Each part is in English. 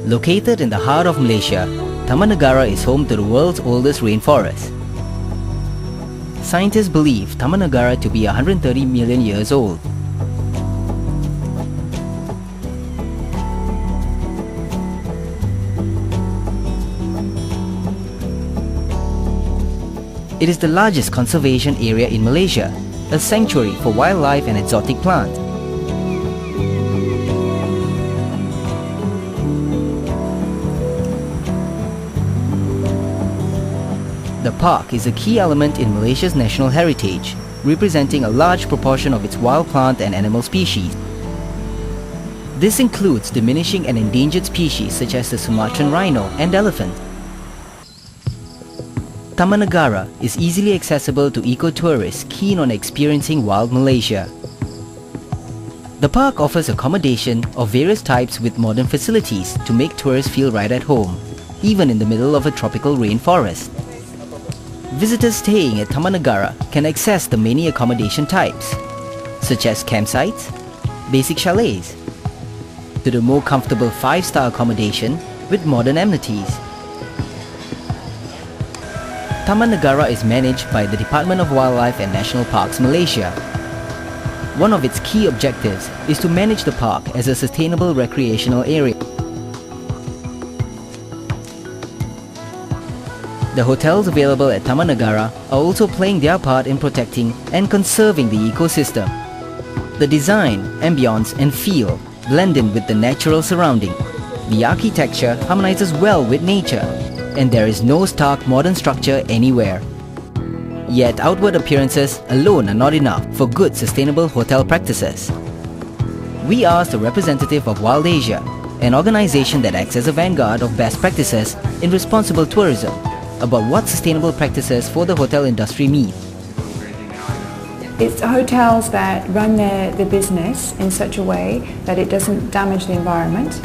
Located in the heart of Malaysia, Taman Negara is home to the world's oldest rainforest. Scientists believe Taman Negara to be 130 million years old. It is the largest conservation area in Malaysia, a sanctuary for wildlife and exotic plants. The park is a key element in Malaysia's national heritage, representing a large proportion of its wild plant and animal species. This includes diminishing and endangered species such as the Sumatran rhino and elephant. Taman Negara is easily accessible to eco-tourists keen on experiencing wild Malaysia. The park offers accommodation of various types with modern facilities to make tourists feel right at home, even in the middle of a tropical rainforest. Visitors staying at Taman Negara can access the many accommodation types, such as campsites, basic chalets, to the more comfortable 5-star accommodation with modern amenities. Taman Negara is managed by the Department of Wildlife and National Parks Malaysia. One of its key objectives is to manage the park as a sustainable recreational area. The hotels available at Taman Negara are also playing their part in protecting and conserving the ecosystem. The design, ambience and feel blend in with the natural surrounding. The architecture harmonizes well with nature, and there is no stark modern structure anywhere. Yet outward appearances alone are not enough for good sustainable hotel practices. We asked a representative of Wild Asia, an organization that acts as a vanguard of best practices in responsible tourism, about what sustainable practices for the hotel industry mean. It's hotels that run their business in such a way that it doesn't damage the environment.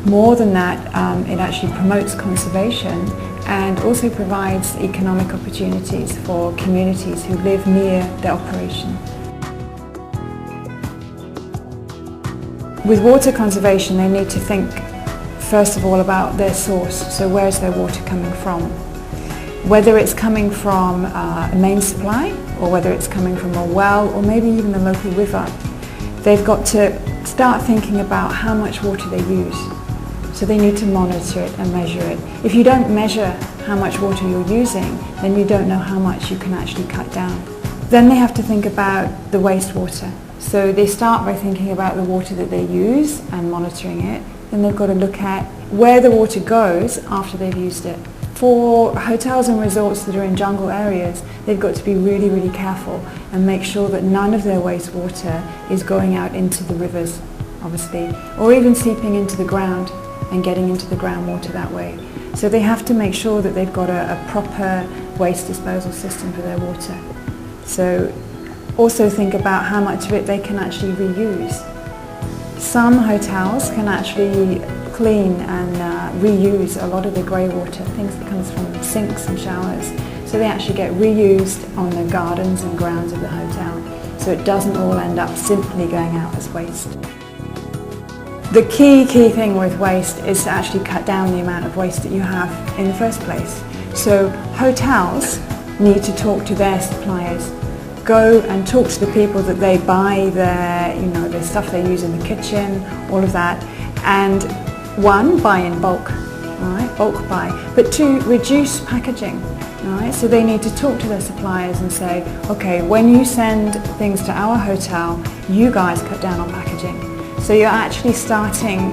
More than that, it actually promotes conservation and also provides economic opportunities for communities who live near the operation. With water conservation, they need to think first of all about their source, so where's their water coming from? Whether it's coming from a main supply or whether it's coming from a well or maybe even the local river, they've got to start thinking about how much water they use. So they need to monitor it and measure it. If you don't measure how much water you're using, then you don't know how much you can actually cut down. Then they have to think about the wastewater. So they start by thinking about the water that they use and monitoring it. Then they've got to look at where the water goes after they've used it. For hotels and resorts that are in jungle areas, they've got to be really, really careful and make sure that none of their wastewater is going out into the rivers, obviously, or even seeping into the ground and getting into the groundwater that way. So they have to make sure that they've got a proper waste disposal system for their water. So also think about how much of it they can actually reuse. Some hotels can actually clean and reuse a lot of the grey water, things that comes from sinks and showers. So they actually get reused on the gardens and grounds of the hotel. So it doesn't all end up simply going out as waste. The key thing with waste is to actually cut down the amount of waste that you have in the first place. So hotels need to talk to their suppliers. Go and talk to the people that they buy the stuff they use in the kitchen, all of that. And one, buy in bulk, right? Bulk buy. But two, reduce packaging. Right? So they need to talk to their suppliers and say, okay, when you send things to our hotel, you guys cut down on packaging. So you're actually starting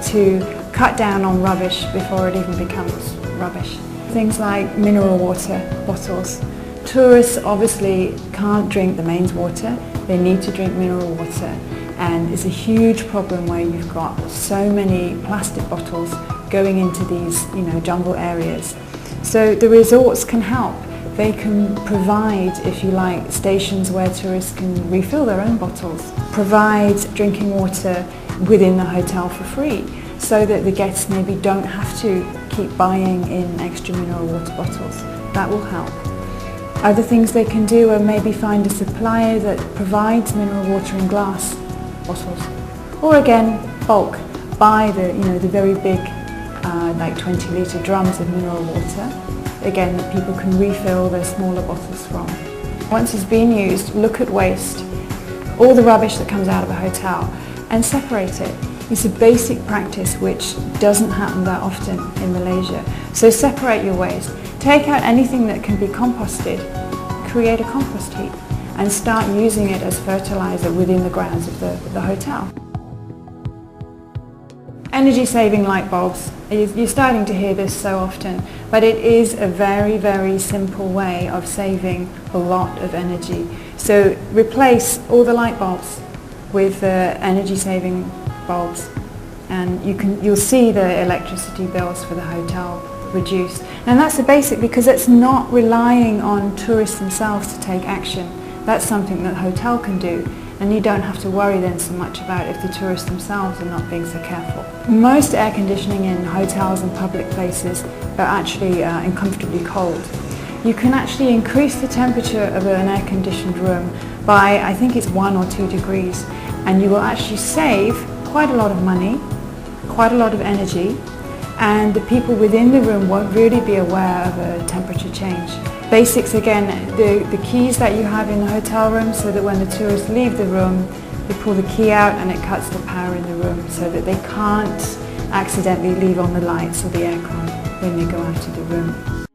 to cut down on rubbish before it even becomes rubbish. Things like mineral water bottles. Tourists obviously can't drink the mains water, they need to drink mineral water, and it's a huge problem where you've got so many plastic bottles going into these jungle areas. So the resorts can help. They can provide, if you like, stations where tourists can refill their own bottles, provide drinking water within the hotel for free, so that the guests maybe don't have to keep buying in extra mineral water bottles. That will help. Other things they can do are maybe find a supplier that provides mineral water in glass bottles. Or again, bulk. Buy the very big like 20-litre drums of mineral water, again, that people can refill their smaller bottles from. Once it's been used, look at waste, all the rubbish that comes out of a hotel, and separate it. It's a basic practice which doesn't happen that often in Malaysia. So separate your waste. Take out anything that can be composted, create a compost heap, and start using it as fertilizer within the grounds of the hotel. Energy saving light bulbs. You're starting to hear this so often, but it is a very, very simple way of saving a lot of energy. So replace all the light bulbs with energy saving bulbs, and you'll see the electricity bills for the hotel reduce. And that's the basic, because it's not relying on tourists themselves to take action. That's something that the hotel can do, and you don't have to worry then so much about if the tourists themselves are not being so careful. Most air conditioning in hotels and public places are actually uncomfortably cold. You can actually increase the temperature of an air conditioned room by, I think it's 1 or 2 degrees, and you will actually save quite a lot of money, quite a lot of energy, and the people within the room won't really be aware of a temperature change. Basics again, the keys that you have in the hotel room, so that when the tourists leave the room, they pull the key out and it cuts the power in the room so that they can't accidentally leave on the lights or the aircon when they go out of the room.